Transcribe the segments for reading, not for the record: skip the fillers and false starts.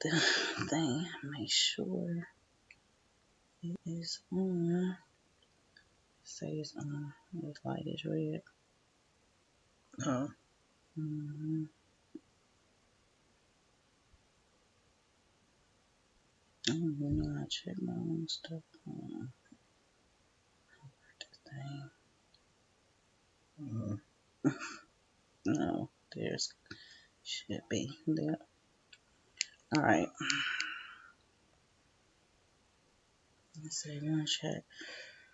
the thing. Make sure it is on. Say it's on. The light is red. Oh. Mm-hmm. I don't even know how to check my own stuff. This Mm. thing. No, there's should be there. All right. Let's see. One check.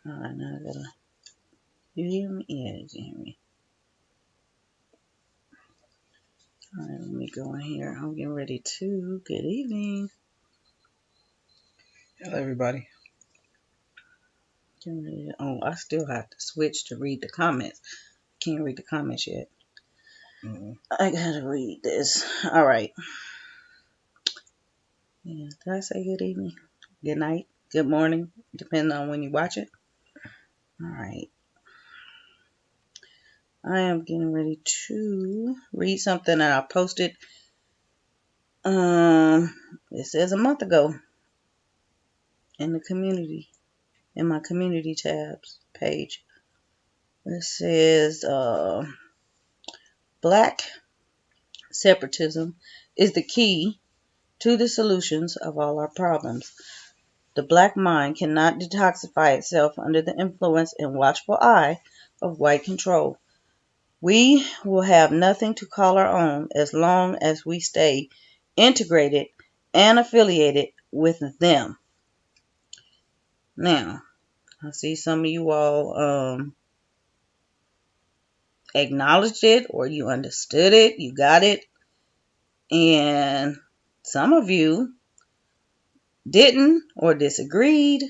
All right, now I gotta. You hear me? Yeah, you can hear me. All right, let me go in here. I'm getting ready to. Good evening. Hello, everybody. Getting ready to, oh, I still have to switch to read the comments. Can't read the comments yet. Mm. I gotta read this. All right. Yeah, did I say good evening? Good night? Good morning? Depending on when you watch it. All right. I am getting ready to read something that I posted. It says a month ago in the community, in my community tabs page. It says, Black separatism is the key to the solutions of all our problems. The black mind cannot detoxify itself under the influence and watchful eye of white control. We will have nothing to call our own as long as we stay integrated and affiliated with them. Now, I see some of you all acknowledged it or you understood it, you got it, and some of you didn't or disagreed,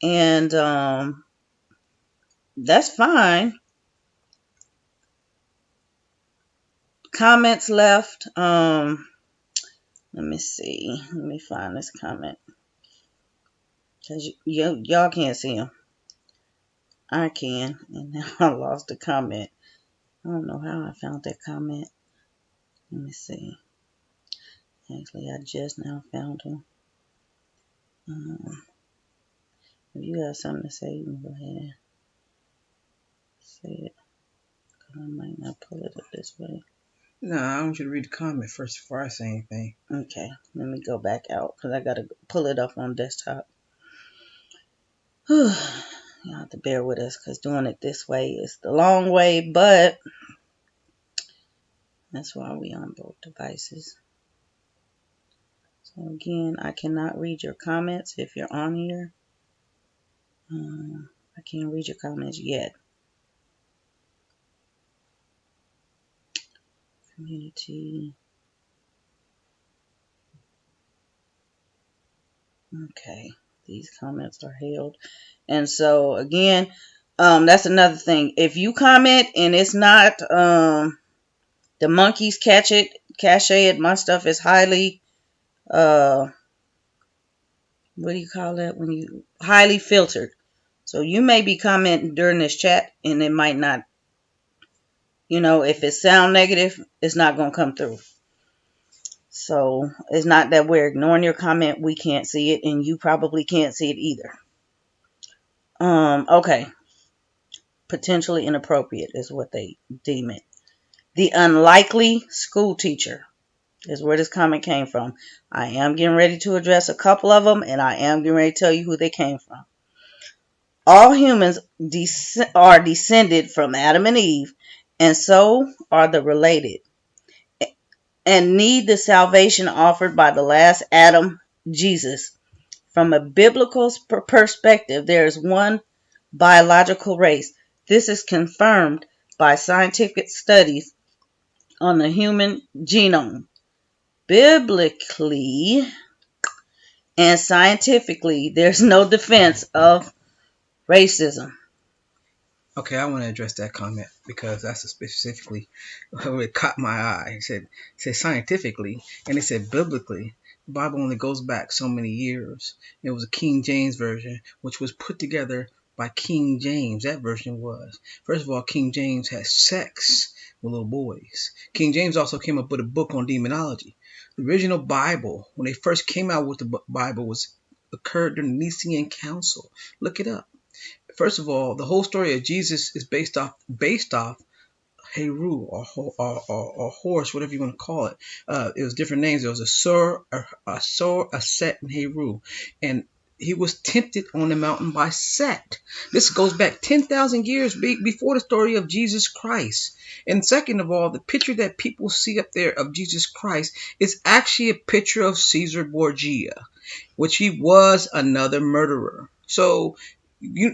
and that's fine. Comments left. Let me see. Let me find this comment because y'all can't see them. I can, and now I lost the comment. I don't know how I found that comment. Let me see. Actually, I just now found them. If you have something to say, you can go ahead and say it. I might not pull it up this way. No, I want you to read the comment first before I say anything. Okay, let me go back out because I gotta pull it up on desktop. You'll have to bear with us because doing it this way is the long way, but that's why we on both devices. So again, I cannot read your comments if you're on here. I can't read your comments yet. Community. Okay, these comments are held. And so again, that's another thing. If you comment and it's not the monkeys catch it, cache it, my stuff is highly what do you call that when you highly filtered. So you may be commenting during this chat and it might not, if it sound negative, it's not going to come through. So it's not that we're ignoring your comment. We can't see it and you probably can't see it either. Okay. Potentially inappropriate is what they deem it. The unlikely school teacher is where this comment came from. I am getting ready to address a couple of them and I am getting ready to tell you who they came from. All humans are descended from Adam and Eve, and so are the related, and need the salvation offered by the last Adam, Jesus. From a biblical perspective, there is one biological race. This is confirmed by scientific studies on the human genome. Biblically and scientifically, there's no defense of racism. Okay, I want to address that comment because that's specifically what caught my eye. It said scientifically, and it said biblically. The Bible only goes back so many years. It was a King James version, which was put together by King James. That version was. First of all, King James had sex with little boys. King James also came up with a book on demonology. The original Bible, when they first came out with the Bible, was occurred during the Nicene Council. Look it up. First of all, the whole story of Jesus is based off Heru or horse, whatever you want to call it. It was different names. There was a Set, and Heru, and he was tempted on the mountain by Set. This goes back 10,000 years before the story of Jesus Christ. And second of all, the picture that people see up there of Jesus Christ is actually a picture of Caesar Borgia, which he was another murderer. So,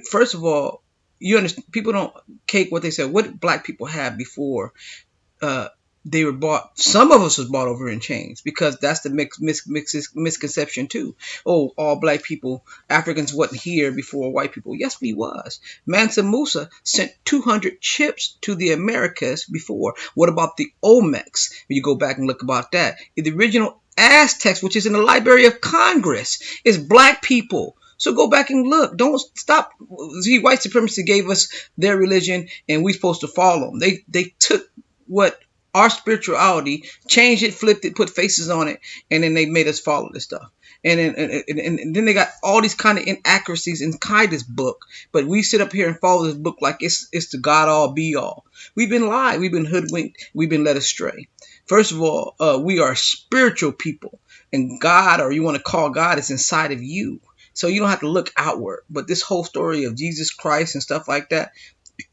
first of all, you understand, people don't cake what they said. What did black people have before uh, they were bought? Some of us was bought over in chains, because that's the misconception too. Oh, all black people, Africans wasn't here before white people. Yes, we was. Mansa Musa sent 200 ships to the Americas before. What about the Olmecs? When you go back and look about that, the original Aztecs, which is in the Library of Congress, is black people. So go back and look. Don't stop. See, white supremacy gave us their religion, and we're supposed to follow them. They took what our spirituality, changed it, flipped it, put faces on it, and then they made us follow this stuff. And then they got all these kind of inaccuracies inside this book. But we sit up here and follow this book like it's the God all be all. We've been lied. We've been hoodwinked. We've been led astray. First of all, we are spiritual people, and God, or you want to call God, is inside of you. So you don't have to look outward. But this whole story of Jesus Christ and stuff like that,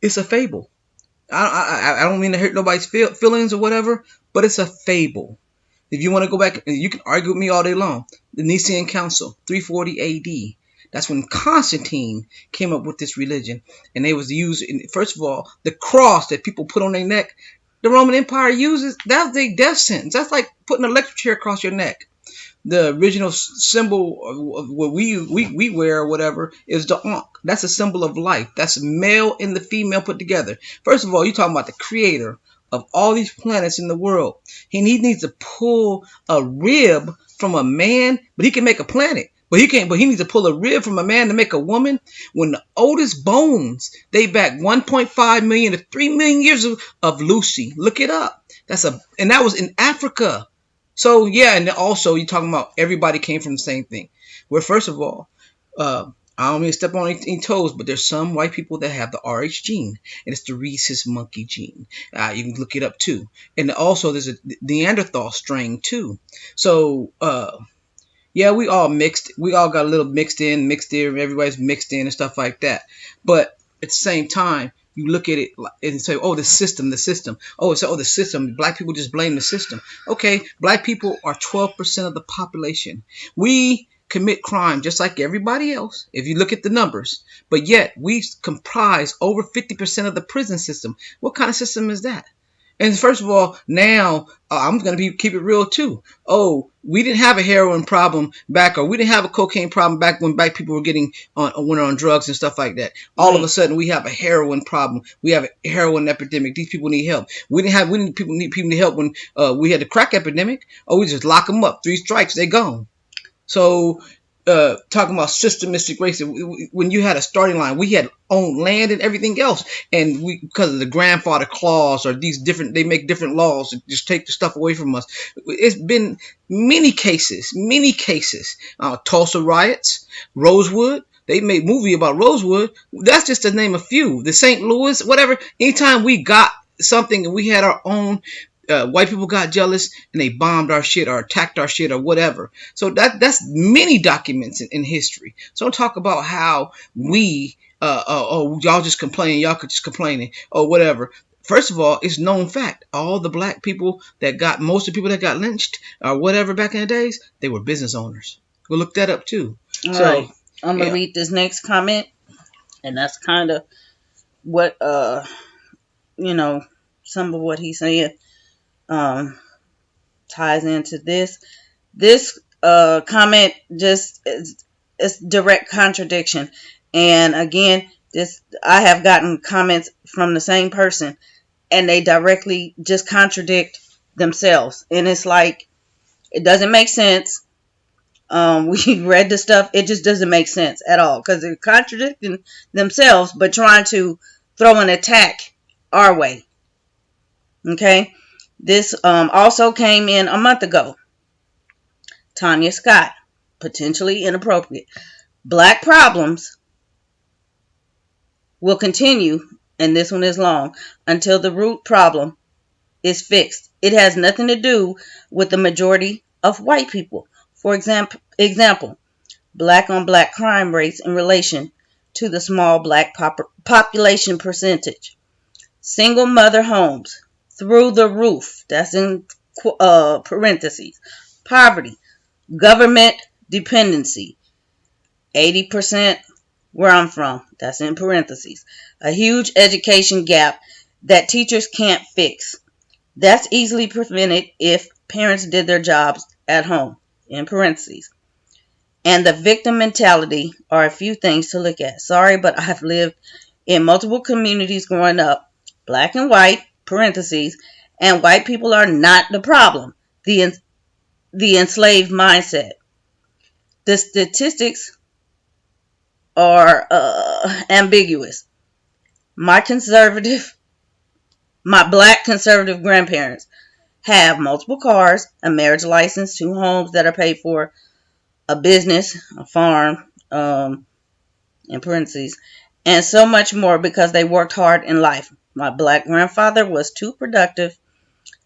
it's a fable. I don't mean to hurt nobody's feelings or whatever, but it's a fable. If you want to go back, and you can argue with me all day long, the Nicene Council, 340 AD. That's when Constantine came up with this religion. And they was using, first of all, the cross that people put on their neck, the Roman Empire uses, that's their death sentence. That's like putting an electric chair across your neck. The original symbol of what we wear or whatever is the ankh. That's a symbol of life. That's male and the female put together. First of all, you're talking about the creator of all these planets in the world. He needs to pull a rib from a man, but he can make a planet. But he can't. But he needs to pull a rib from a man to make a woman. When the oldest bones date back 1.5 million to 3 million years of Lucy. Look it up. And that was in Africa. So yeah, and also you're talking about everybody came from the same thing. Where first of all, I don't mean to step on any toes, but there's some white people that have the RH gene, and it's the rhesus monkey gene. You can look it up too. And also there's a Neanderthal strain too. So yeah, we all mixed. We all got a little mixed in. Everybody's mixed in and stuff like that. But at the same time, you look at it and say, oh, the system. Oh, it's the system. Black people just blame the system. Okay, black people are 12% of the population. We commit crime just like everybody else, if you look at the numbers. But yet, we comprise over 50% of the prison system. What kind of system is that? And first of all, now I'm going to keep it real too. Oh, we didn't have a heroin problem back, or we didn't have a cocaine problem back when black people were on drugs and stuff like that. All of a sudden, we have a heroin problem. We have a heroin epidemic. These people need help. We didn't people need help when we had the crack epidemic. Oh, we just lock them up. 3 strikes, they gone. So talking about systematic racism, when you had a starting line, we had owned land and everything else, and we, because of the grandfather clause or they make different laws to just take the stuff away from us. It's been many cases. Tulsa riots, Rosewood. They made a movie about Rosewood. That's just to name a few. The St. Louis, whatever. Anytime we got something and we had our own, white people got jealous and they bombed our shit or attacked our shit or whatever. So that's many documents in history. So don't talk about how we, y'all just complaining, y'all could just complaining or whatever. First of all, it's known fact. All the black people most of the people that got lynched or whatever back in the days, they were business owners. We'll look that up too. All right. I'm going to read this next comment, and that's kind of what, some of what he said ties into this. This comment just is direct contradiction. And again, I have gotten comments from the same person, and they directly just contradict themselves. And it's like, it doesn't make sense. We read the stuff. It just doesn't make sense at all, because they're contradicting themselves, but trying to throw an attack our way. Okay. This also came in a month ago. Tanya Scott, potentially inappropriate. Black problems will continue, and this one is long, until the root problem is fixed. It has nothing to do with the majority of white people. For example, black on black crime rates in relation to the small black population percentage. Single mother homes through the roof. That's in parentheses. Poverty. Government dependency. 80% where I'm from. That's in parentheses. A huge education gap that teachers can't fix. That's easily prevented if parents did their jobs at home. In parentheses. And the victim mentality are a few things to look at. Sorry, but I've lived in multiple communities growing up, black and white, parentheses, and white people are not the problem. The enslaved mindset. The statistics are ambiguous. My black conservative grandparents have multiple cars, a marriage license, 2 homes that are paid for, a business, a farm, in parentheses, and so much more because they worked hard in life. My black grandfather was too productive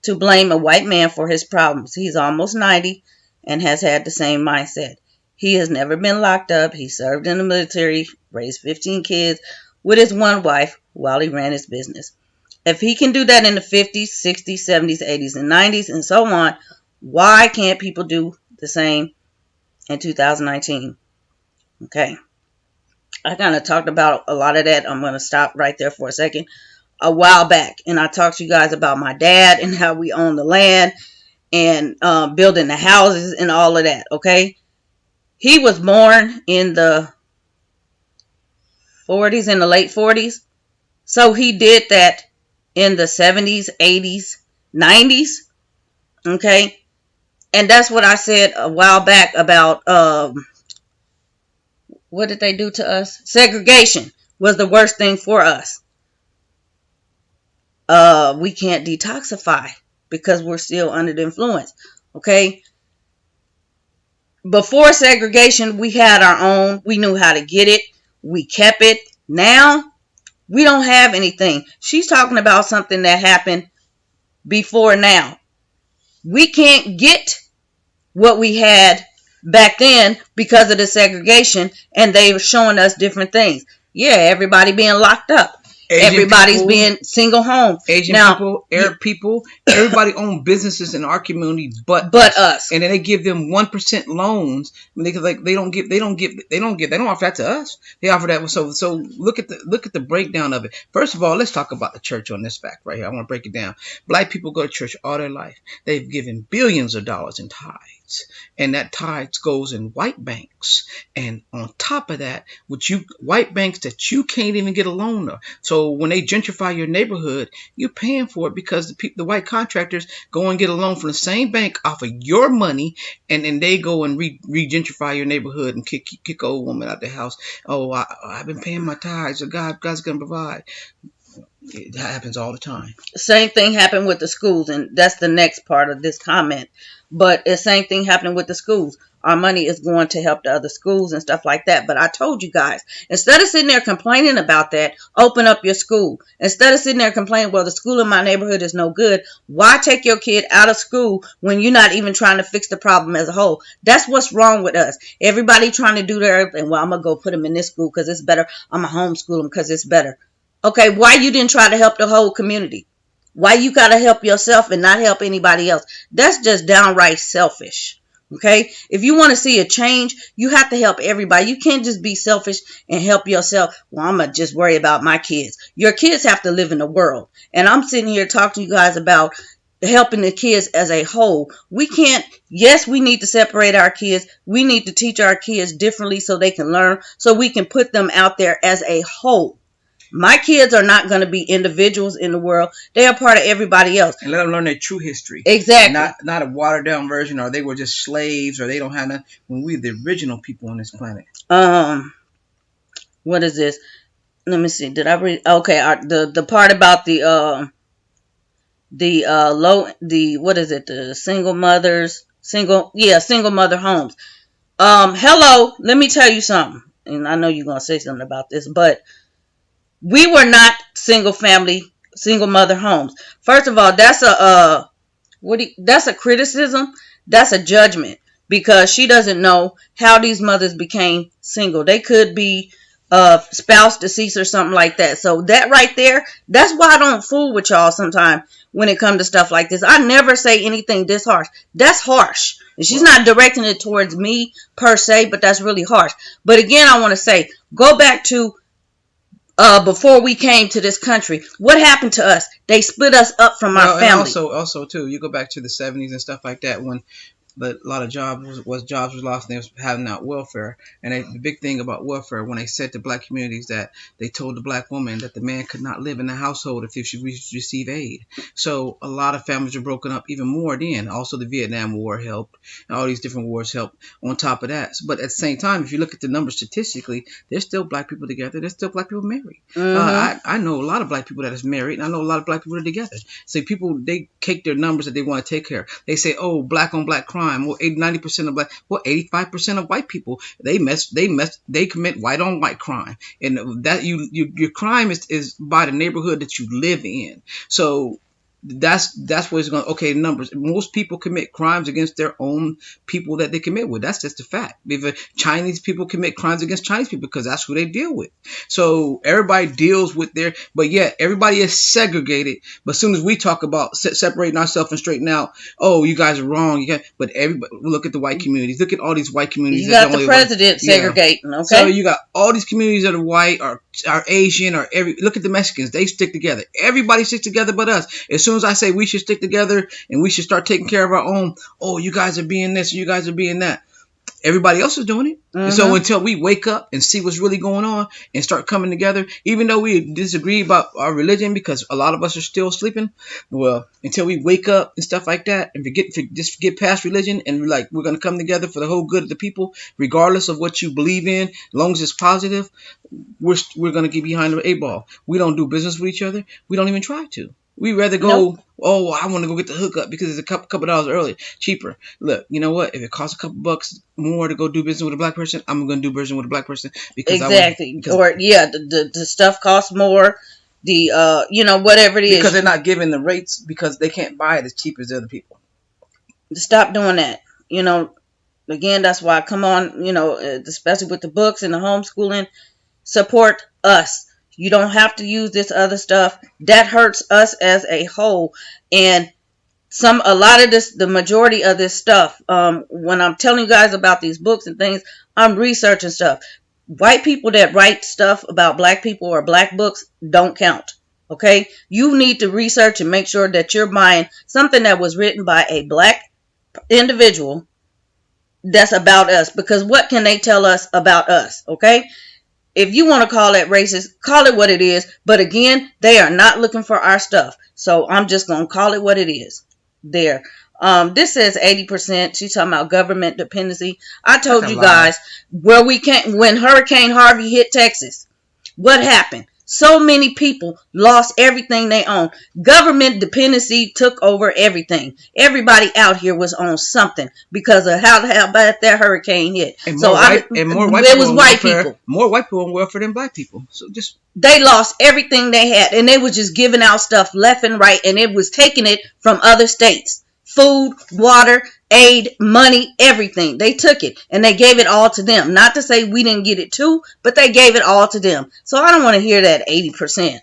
to blame a white man for his problems. He's almost 90 and has had the same mindset. He has never been locked up. He served in the military, raised 15 kids with his one wife while he ran his business. If he can do that in the 50s, 60s, 70s, 80s, and 90s, and so on, why can't people do the same in 2019? Okay. I kind of talked about a lot of that. I'm going to stop right there for a second. A while back, and I talked to you guys about my dad and how we own the land and building the houses and all of that. Okay. He was born in the 40s, in the late 40s. So he did that in the 70s, 80s, 90s. Okay. And that's what I said a while back about what did they do to us? Segregation was the worst thing for us. We can't detoxify because we're still under the influence. Okay. Before segregation, we had our own. We knew how to get it. We kept it. Now, we don't have anything. She's talking about something that happened before now. We can't get what we had back then because of the segregation, and they were showing us different things. Yeah, everybody being locked up. Asian Everybody's people, being single home. Asian now, people, Arab people, everybody own businesses in our community, but us. And then they give them 1% loans. They don't offer that to us. They offer that. So look at the breakdown of it. First of all, let's talk about the church on this fact right here. I want to break it down. Black people go to church all their life. They've given billions of dollars in tithes, and that tithes goes in white banks. And on top of that, white banks that you can't even get a loan of. So when they gentrify your neighborhood, you're paying for it because the white contractors go and get a loan from the same bank off of your money, and then they go and re-gentrify your neighborhood and kick old woman out the house. Oh, I've been paying my tithes, so God's going to provide. It happens all the time. Same thing happened with the schools, and that's the next part of this comment. But the same thing happening with the schools. Our money is going to help the other schools and stuff like that. But I told you guys, instead of sitting there complaining about that, open up your school. Instead of sitting there complaining, well, the school in my neighborhood is no good, why take your kid out of school when you're not even trying to fix the problem as a whole? That's what's wrong with us. Everybody trying to do their thing. Well, I'm going to go put them in this school because it's better. I'm going to homeschool them because it's better. Okay, why you didn't try to help the whole community? Why you got to help yourself and not help anybody else? That's just downright selfish. Okay, if you want to see a change, you have to help everybody. You can't just be selfish and help yourself. Well, I'm going to just worry about my kids. Your kids have to live in the world. And I'm sitting here talking to you guys about helping the kids as a whole. We can't, yes, we need to separate our kids. We need to teach our kids differently so they can learn, so we can put them out there as a whole. My kids are not going to be individuals in the world. They are part of everybody else. And let them learn their true history. Exactly. Not a watered down version, or they were just slaves, or they don't have nothing. When we're the original people on this planet. What is this? Let me see. Did I read? Okay, the part about the what is it? The single mothers single mother homes. Hello, let me tell you something. And I know you're gonna say something about this, but we were not single mother homes. First of all, that's a criticism. That's a judgment because she doesn't know how these mothers became single. They could be spouse deceased or something like that. So that right there, that's why I don't fool with y'all sometimes when it comes to stuff like this. I never say anything this harsh. That's harsh. And she's not directing it towards me per se, but that's really harsh. But again, I want to say, go back to before we came to this country. What happened to us? They split us up from our family. And also too, you go back to the 70s and stuff like that when but a lot of jobs was lost, and they was having out welfare. And the big thing about welfare, when they said to black communities that they told the black woman that the man could not live in the household if she receive aid. So a lot of families are broken up even more then. Also, the Vietnam War helped, and all these different wars helped on top of that. But at the same time, if you look at the numbers statistically, there's still black people together. There's still black people married. I know a lot of black people that is married, and I know a lot of black people that are together. So people, they cake their numbers that they want to take care of. They say, oh, black on black crime. Well, 90% of black, 85% of white people, they commit white on white crime, and that your crime is by the neighborhood that you live in. So that's what it's going. Okay, numbers. Most people commit crimes against their own people that they commit with. That's just a fact. If Chinese people commit crimes against Chinese people because that's who they deal with. So everybody deals with but yet everybody is segregated. But as soon as we talk about separating ourselves and straightening out, oh, you guys are wrong. But everybody, look at the white communities. Look at all these white communities. You got the president segregating. Okay. So you got all these communities that are white, are Asian, or look at the Mexicans. They stick together. Everybody sticks together but us. As soon as I say we should stick together and we should start taking care of our own, oh, you guys are being this, you guys are being that. Everybody else is doing it. And so until we wake up and see what's really going on and start coming together, even though we disagree about our religion because a lot of us are still sleeping, well, until we wake up and stuff like that and just get past religion and we're going to come together for the whole good of the people, regardless of what you believe in, as long as it's positive, we're going to get behind the 8-ball. We don't do business with each other. We don't even try to. We rather go, nope. Oh, I want to go get the hookup because it's a couple dollars early, cheaper. Look, you know what? If it costs a couple bucks more to go do business with a black person, I'm going to do business with a black person because exactly. The stuff costs more. Whatever it is, because they're not giving the rates because they can't buy it as cheap as the other people. Stop doing that. Again, that's why I come on. Especially with the books and the homeschooling, support us. You don't have to use this other stuff. That hurts us as a whole. And the majority of this stuff, when I'm telling you guys about these books and things, I'm researching stuff. White people that write stuff about black people or black books don't count. Okay? You need to research and make sure that you're buying something that was written by a black individual that's about us. Because what can they tell us about us? Okay? If you want to call it racist, call it what it is. But again, they are not looking for our stuff. So I'm just going to call it what it is. There. This says 80%. She's talking about government dependency. I told you guys when Hurricane Harvey hit Texas, what happened? So many people lost everything they owned. Government dependency took over everything. Everybody out here was on something because of how bad that hurricane hit. And more white people. More white people on welfare than black people. So they lost everything they had, and they were just giving out stuff left and right, and it was taking it from other states. Food, water, aid, money, everything. They took it and they gave it all to them. Not to say we didn't get it too, but they gave it all to them. So I don't want to hear that 80%.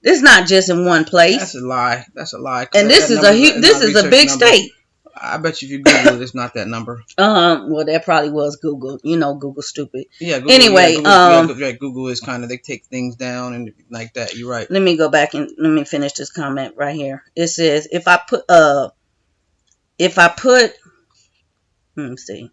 It's not just in one place. That's a lie. And this is a big state. I bet you if you Google it, it's not that number. Well, that probably was Google. Google's stupid. Yeah. Google, anyway, Google is kind of, they take things down and like that. You're right. Let me go back and let me finish this comment right here. It says, if I put, let me see.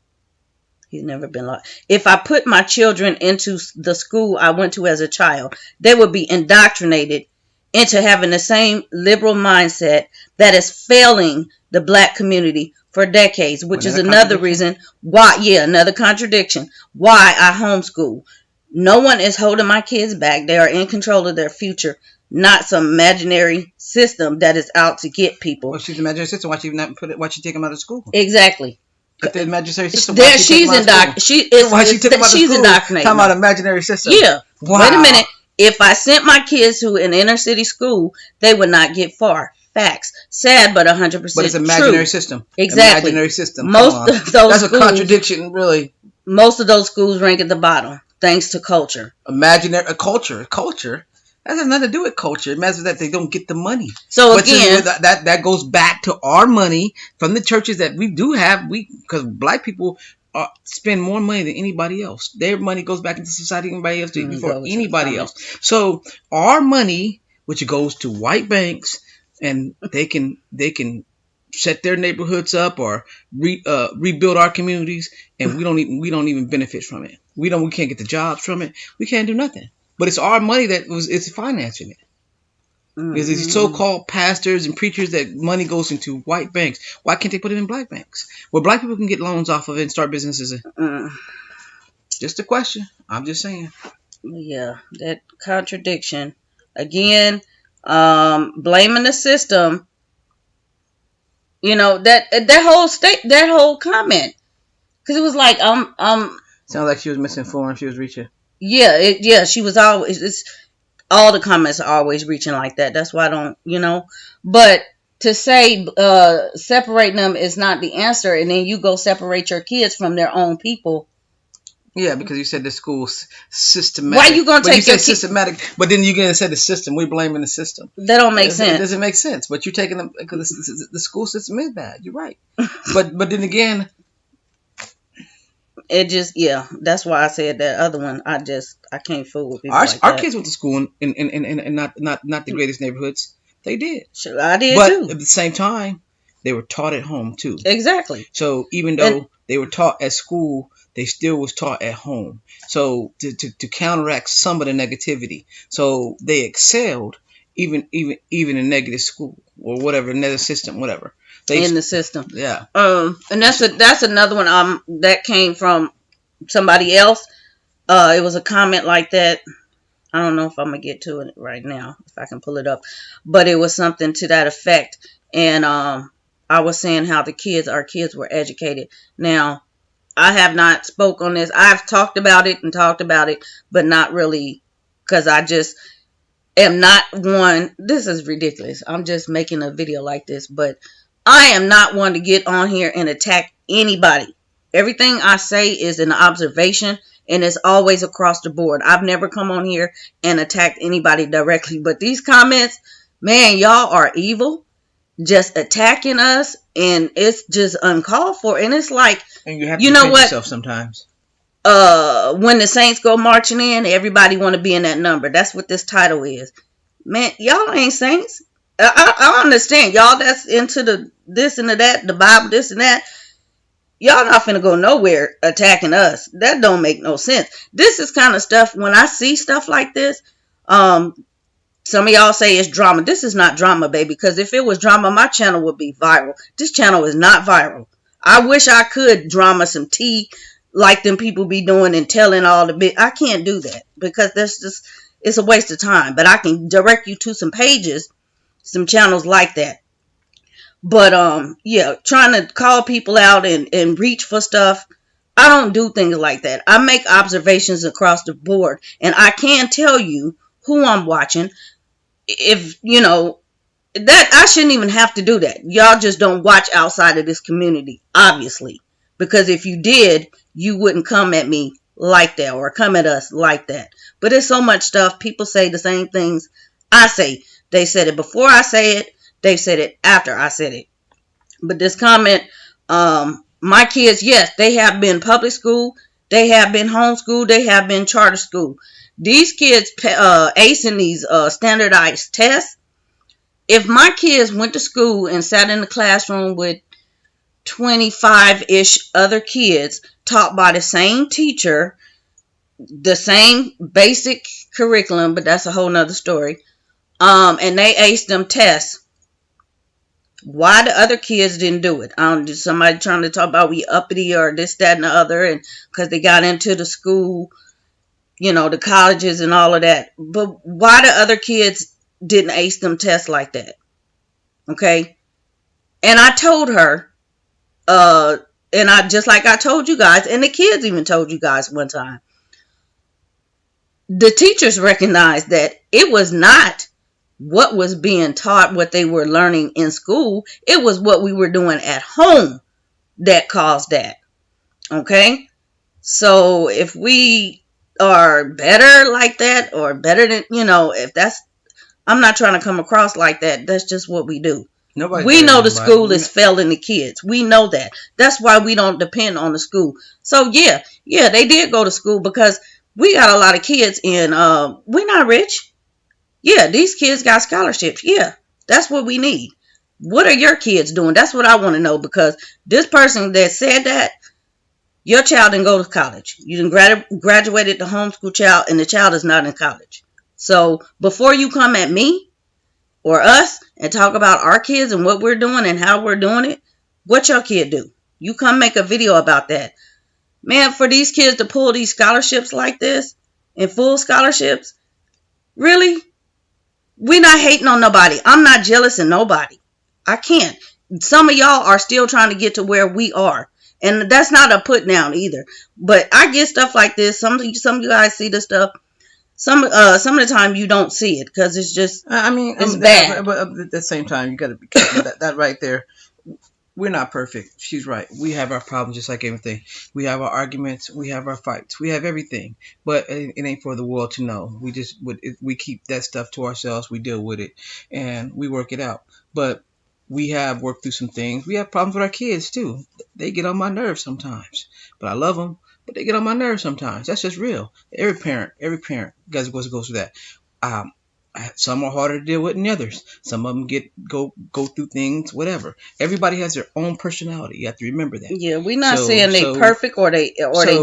He's never been lost. If I put my children into the school I went to as a child, they would be indoctrinated into having the same liberal mindset that is failing the black community for decades, which is another reason why, another contradiction, why I homeschool. No one is holding my kids back. They are in control of their future. not some imaginary system that is out to get people. Well, she's the imaginary system. Why she not put it? Why she take them out of school? Exactly. If the imaginary system, why There, she take she's them out of school? Why she took them out of she's school? indoctrinating Talking about them. imaginary system. Yeah. Wow. Wait a minute. If I sent my kids to an inner city school, they would not get far. Facts. Sad, but 100% But it's imaginary true. system. Exactly. Imaginary system. Most of those That's schools, a contradiction, really. Most of those schools rank at the bottom, thanks to culture. Imaginary culture. That has nothing to do with culture. It matters that they don't get the money. So but again, that goes back to our money from the churches that we do have. Because black people spend more money than anybody else. Their money goes back into society than anybody else before anybody else. So our money, which goes to white banks, and they can set their neighborhoods up or rebuild our communities, and we don't even benefit from it. We can't get the jobs from it. We can't do nothing. But it's our money that is financing it. Because these so-called pastors and preachers that money goes into white banks. Why can't they put it in black banks? Where black people can get loans off of it and start businesses. Just a question. I'm just saying. Yeah, that contradiction. Again, blaming the system. You know, that whole comment. Because it was like, Sounds like she was misinformed. She was reaching. Yeah, she was always, all the comments are always reaching like that. That's why I don't, but to say separating them is not the answer, and then you go separate your kids from their own people. Yeah, because you said the school's systematic. Why are you going to take your kids? Systematic, but then you're going to say the system. We're blaming the system. That don't make sense. It doesn't make sense. But you're taking them because the school system is bad. You're right. but then again, it just, that's why I said that other one. I can't fool with people. Our kids went to school in not the greatest neighborhoods. They did. Sure, I did but too. At the same time, they were taught at home too. Exactly. So even though they were taught at school, they still was taught at home. So to counteract some of the negativity, so they excelled even in negative school or whatever, another system, whatever. In the system. Yeah. And that's another one that came from somebody else. It was a comment like that. I don't know if I'm gonna get to it right now, if I can pull it up, but it was something to that effect. And I was saying how our kids were educated. Now, I have not spoke on this. I've talked about it, but not really, because I just am not one. This is ridiculous. I'm just making a video like this, but I am not one to get on here and attack anybody. Everything I say is an observation, and it's always across the board. I've never come on here and attacked anybody directly, but these comments, man, y'all are evil, just attacking us, and it's just uncalled for. And it's like, and you have to defend yourself sometimes. When the Saints go marching in, everybody want to be in that number. That's what this title is. Man, y'all ain't saints. I understand y'all that's into the this and the that, the Bible, this and that. Y'all not finna go nowhere attacking us. That don't make no sense. This is kind of stuff, when I see stuff like this, some of y'all say it's drama. This is not drama, baby, because if it was drama, my channel would be viral. This channel is not viral. I wish I could drama some tea like them people be doing and telling all the bit. I can't do that because it's a waste of time. But I can direct you to some pages, some channels like that. But trying to call people out and reach for stuff, I don't do things like that. I make observations across the board, and I can tell you who I'm watching. If that, I shouldn't even have to do that. Y'all just don't watch outside of this community, obviously, because if you did, you wouldn't come at me like that or come at us like that. But there's so much stuff. People say the same things I say. They said it before I say it. They've said it after I said it. But this comment, my kids, yes, they have been public school. They have been homeschooled. They have been charter school. These kids acing these standardized tests. If my kids went to school and sat in the classroom with 25-ish other kids taught by the same teacher, the same basic curriculum, but that's a whole nother story, and they aced them tests, why the other kids didn't do it? Somebody trying to talk about we uppity or this, that, and the other, and because they got into the school, the colleges and all of that. But why the other kids didn't ace them tests like that. Okay? And I told her, and I just like I told you guys, and the kids even told you guys one time, the teachers recognized that it was not what was being taught, what they were learning in school. It was what we were doing at home that caused that. Okay? So if we are better like that, or better than, if that's, I'm not trying to come across like that. That's just what we do. Nobody's We better know than the nobody. school is failing the kids. We know that. That's why we don't depend on the school. So yeah, they did go to school because we got a lot of kids and we're not rich. Yeah, these kids got scholarships. Yeah, that's what we need. What are your kids doing? That's what I want to know, because this person that said that, your child didn't go to college. You didn't graduated the homeschool child, and the child is not in college. So before you come at me or us and talk about our kids and what we're doing and how we're doing it, what your kid do? You come make a video about that. Man, for these kids to pull these scholarships like this, and full scholarships, really? We're not hating on nobody. I'm not jealous of nobody. I can't. Some of y'all are still trying to get to where we are. And that's not a put down either. But I get stuff like this. Some of you guys see the stuff. Some of the time you don't see it because it's just, it's bad. But at the same time, you got to be careful. that right there, we're not perfect. She's right. We have our problems just like everything. We have our arguments. We have our fights. We have everything. But it ain't for the world to know. We keep that stuff to ourselves. We deal with it and we work it out. But we have worked through some things. We have problems with our kids too. They get on my nerves sometimes. But I love them. But they get on my nerves sometimes. That's just real. Every parent goes through that. Um, some are harder to deal with than others. Some of them go through things, whatever. Everybody has their own personality. You have to remember that. Yeah, we're not saying they perfect or they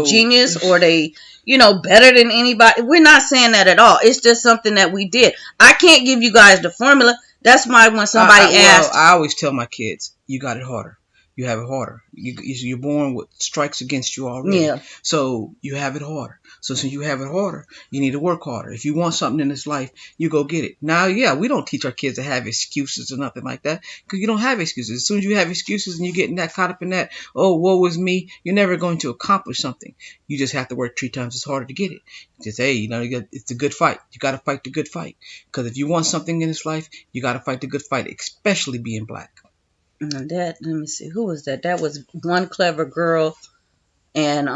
genius or they better than anybody. We're not saying that at all. It's just something that we did. I can't give you guys the formula. That's why when somebody asked, I always tell my kids, you got it harder. You have it harder. You're born with strikes against you already. Yeah. So you have it harder. So since you have it harder, you need to work harder. If you want something in this life, you go get it. Now, yeah, we don't teach our kids to have excuses or nothing like that, because you don't have excuses. As soon as you have excuses and you get caught up in that, oh, woe is me, you're never going to accomplish something. You just have to work 3 times as harder to get it. Just, hey, it's a good fight. You got to fight the good fight. Because if you want something in this life, you got to fight the good fight, especially being black. Let me see, who was that? That was One Clever Girl, and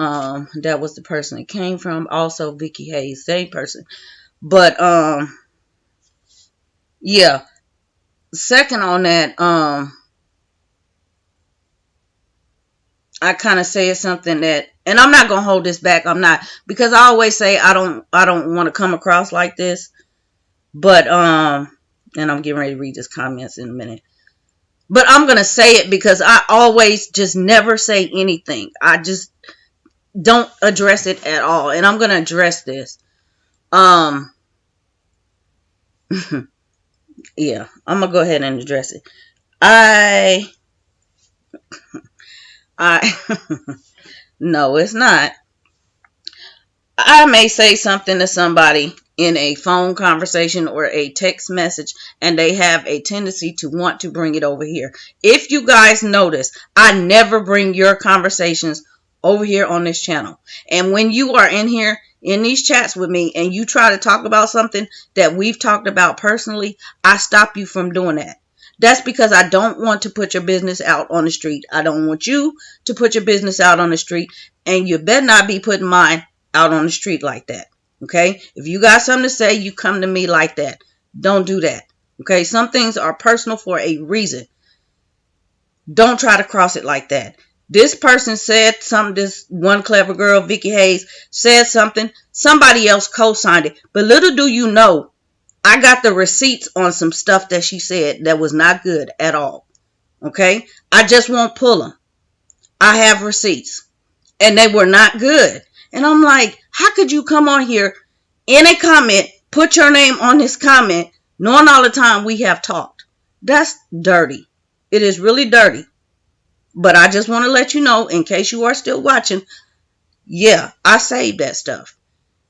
that was the person it came from. Also Vicky Hayes, same person. But yeah. Second on that, I kind of said something that, and I'm not gonna hold this back. I'm not, because I always say I don't want to come across like this. But and I'm getting ready to read his comments in a minute. But I'm going to say it because I always just never say anything. I just don't address it at all. And I'm going to address this. Yeah, I'm going to go ahead and address it. No, it's not. I may say something to somebody in a phone conversation or a text message, and they have a tendency to want to bring it over here. If you guys notice, I never bring your conversations over here on this channel. And when you are in here in these chats with me and you try to talk about something that we've talked about personally, I stop you from doing that. That's because I don't want to put your business out on the street. I don't want you to put your business out on the street, and you better not be putting mine out on the street like that. Okay? If you got something to say, you come to me like that. Don't do that. Okay? Some things are personal for a reason. Don't try to cross it like that. This person said something, this One Clever Girl, Vicky Hayes, said something. Somebody else co-signed it. But little do you know, I got the receipts on some stuff that she said that was not good at all. Okay? I just won't pull them. I have receipts. And they were not good. And I'm like, how could you come on here in a comment, put your name on this comment, knowing all the time we have talked? That's dirty. It is really dirty. But I just want to let you know, in case you are still watching, yeah, I saved that stuff.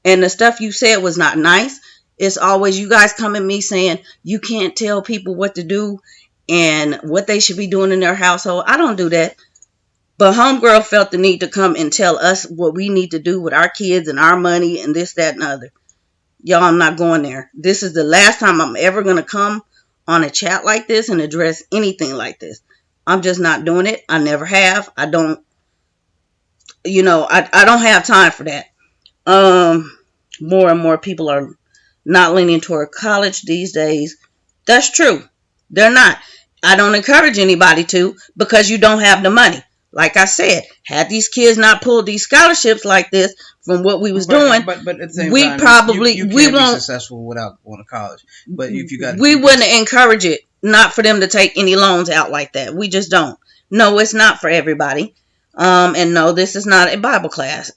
And the stuff you said was not nice. It's always you guys come at me saying you can't tell people what to do and what they should be doing in their household. I don't do that. But homegirl felt the need to come and tell us what we need to do with our kids and our money and this, that, and other. Y'all, I'm not going there. This is the last time I'm ever going to come on a chat like this and address anything like this. I'm just not doing it. I never have. I don't, I don't have time for that. More and more people are not leaning toward college these days. That's true. They're not. I don't encourage anybody to, because you don't have the money. Like I said, had these kids not pulled these scholarships like this from what we was doing, but at the same we time, probably you we can't be won't. successful without going to college. But if you got, We wouldn't encourage it not for them to take any loans out like that. We just don't. No, it's not for everybody. And no, this is not a Bible class.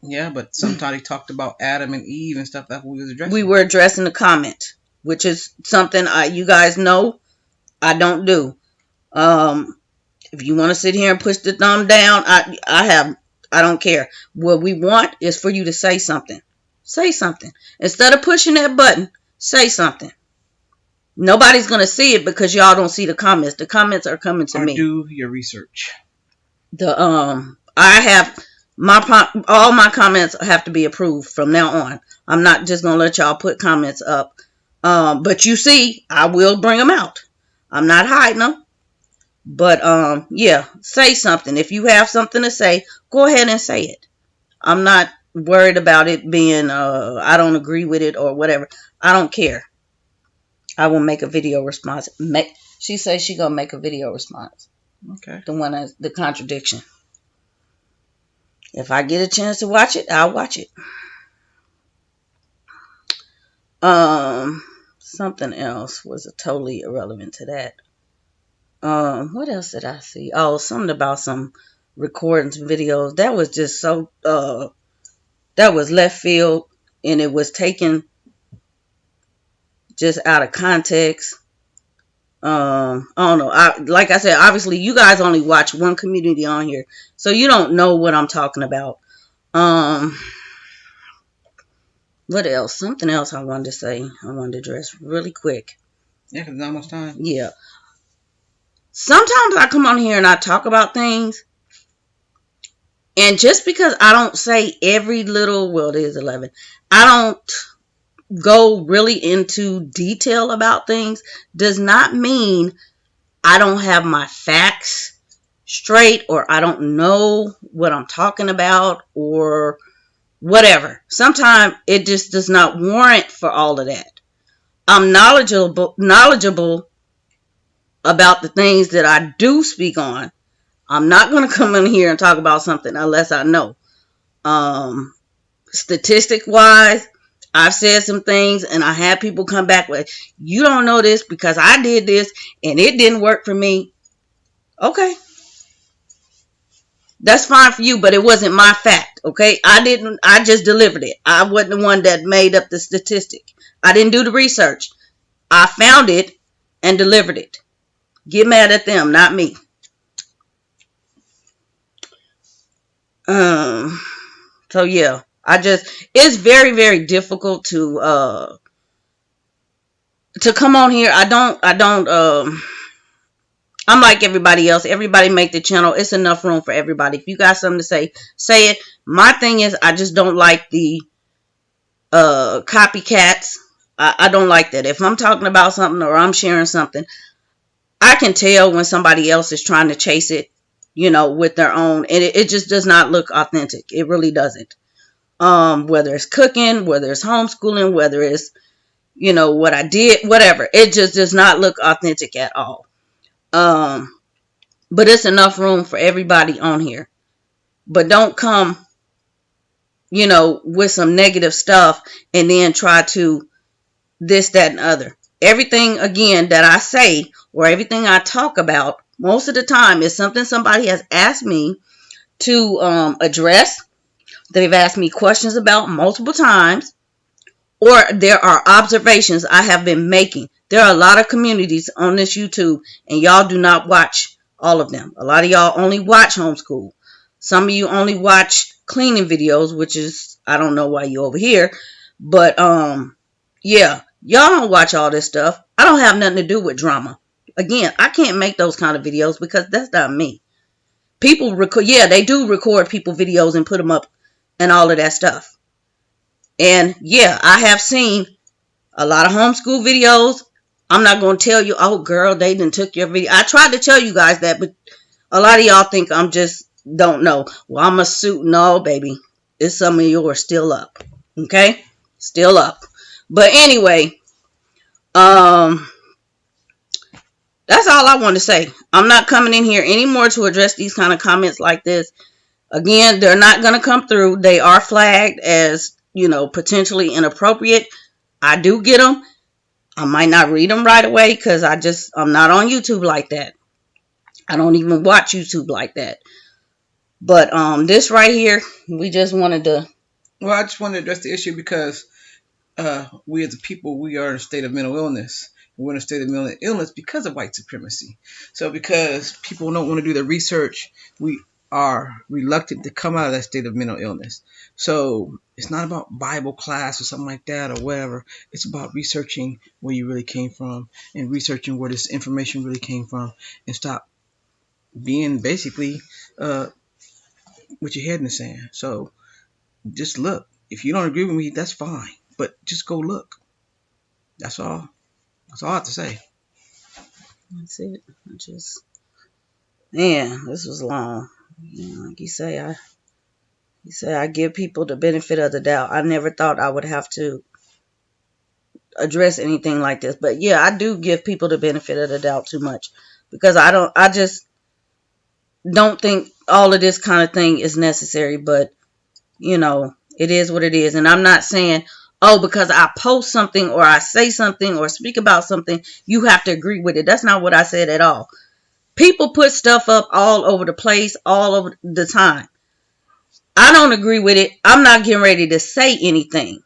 yeah, but sometimes they talked about Adam and Eve and stuff that we was addressing. We were addressing the comment, which is something you guys know I don't do. If you want to sit here and push the thumb down, I don't care. What we want is for you to say something. Say something. Instead of pushing that button, say something. Nobody's going to see it because y'all don't see the comments. The comments are coming to me. Do your research. I have all my comments have to be approved from now on. I'm not just going to let y'all put comments up. But you see, I will bring them out. I'm not hiding them. But yeah, say something. If you have something to say, go ahead and say it. I'm not worried about it being I don't agree with it or whatever. I don't care. I will make a video response. She says she gonna make a video response. Okay. The one that's the contradiction. If I get a chance to watch it, I'll watch it. Something else was totally irrelevant to that. What else did I see? Oh, something about some recordings, videos. That was just so that was left field, and it was taken just out of context. I don't know. Like I said, obviously you guys only watch one community on here, so you don't know what I'm talking about. What else? Something else I wanted to say. I wanted to address really quick. Yeah, because not much time. Yeah. Sometimes I come on here and I talk about things, and just because I don't say every little, well, it is 11. I don't go really into detail about things does not mean I don't have my facts straight or I don't know what I'm talking about or whatever. Sometimes it just does not warrant for all of that. I'm knowledgeable about the things that I do speak on. I'm not going to come in here and talk about something unless I know. Statistic wise, I've said some things and I had people come back with, you don't know this because I did this and it didn't work for me. Okay. That's fine for you, but it wasn't my fact. Okay. I just delivered it. I wasn't the one that made up the statistic. I didn't do the research. I found it and delivered it. Get mad at them, not me. So yeah, it's very, very difficult to come on here. I'm like everybody else. Everybody make the channel. It's enough room for everybody. If you got something to say, say it. My thing is, I just don't like the copycats. I don't like that. If I'm talking about something or I'm sharing something, I can tell when somebody else is trying to chase it, with their own, and it just does not look authentic. It really doesn't. Whether it's cooking, whether it's homeschooling, whether it's, what I did, whatever. It just does not look authentic at all. But it's enough room for everybody on here. But don't come, with some negative stuff and then try to this, that, and other. Everything, again, that I say or everything I talk about, most of the time is something somebody has asked me to address. They've asked me questions about multiple times, or there are observations I have been making. There are a lot of communities on this YouTube, and y'all do not watch all of them. A lot of y'all only watch homeschool. Some of you only watch cleaning videos, which is, I don't know why you're over here, but Yeah, y'all don't watch all this stuff. I don't have nothing to do with drama. Again, I can't make those kind of videos because that's not me. People record, yeah, they do record people videos and put them up and all of that stuff. And yeah, I have seen a lot of homeschool videos. I'm not going to tell you, oh girl, they didn't took your video. I tried to tell you guys that, but a lot of y'all think I'm just don't know. Well, I'm a suit. No, baby. It's some of yours still up. Okay? Still up. But anyway, um, that's all I want to say. I'm not coming in here anymore to address these kind of comments like this. Again, they're not going to come through. They are flagged as, potentially inappropriate. I do get them. I might not read them right away because I'm not on YouTube like that. I don't even watch YouTube like that. But this right here, we just wanted to. Well, I just want to address the issue because we as a people, we are in a state of mental illness. We're in a state of mental illness because of white supremacy. So because people don't want to do the research, we are reluctant to come out of that state of mental illness. So it's not about Bible class or something like that or whatever. It's about researching where you really came from and researching where this information really came from and stop being basically uh, with your head in the sand. So just look. If you don't agree with me, that's fine. But just go look. That's all. That's all I have to say. That's it. Man, this was long. Like you say, I give people the benefit of the doubt. I never thought I would have to address anything like this, but yeah, I do give people the benefit of the doubt too much because I just don't think all of this kind of thing is necessary. But it is what it is, and I'm not saying, oh, because I post something or I say something or speak about something, you have to agree with it. That's not what I said at all. People put stuff up all over the place, all over the time. I don't agree with it. I'm not getting ready to say anything.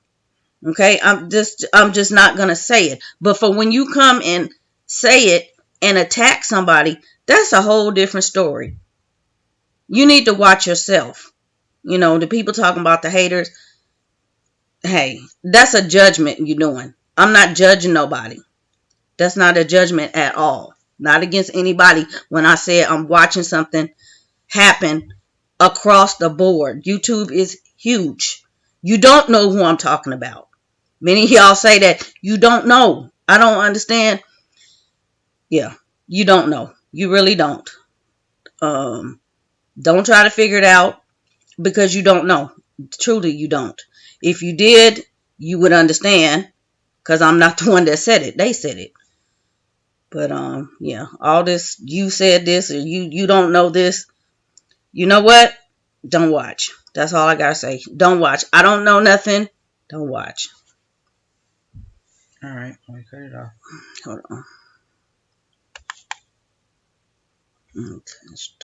Okay? I'm just not going to say it. But for when you come and say it and attack somebody, that's a whole different story. You need to watch yourself. The people talking about the haters, hey, that's a judgment you're doing. I'm not judging nobody. That's not a judgment at all. Not against anybody when I say I'm watching something happen across the board. YouTube is huge. You don't know who I'm talking about. Many of y'all say that you don't know. I don't understand. Yeah, you don't know. You really don't. Um, don't try to figure it out because you don't know. Truly, you don't. If you did, you would understand because I'm not the one that said it. They said it. But yeah, all this you said this or you don't know this. You know what? Don't watch. That's all I gotta say. Don't watch. I don't know nothing. Don't watch. All right, let me cut it off. Hold on. Okay.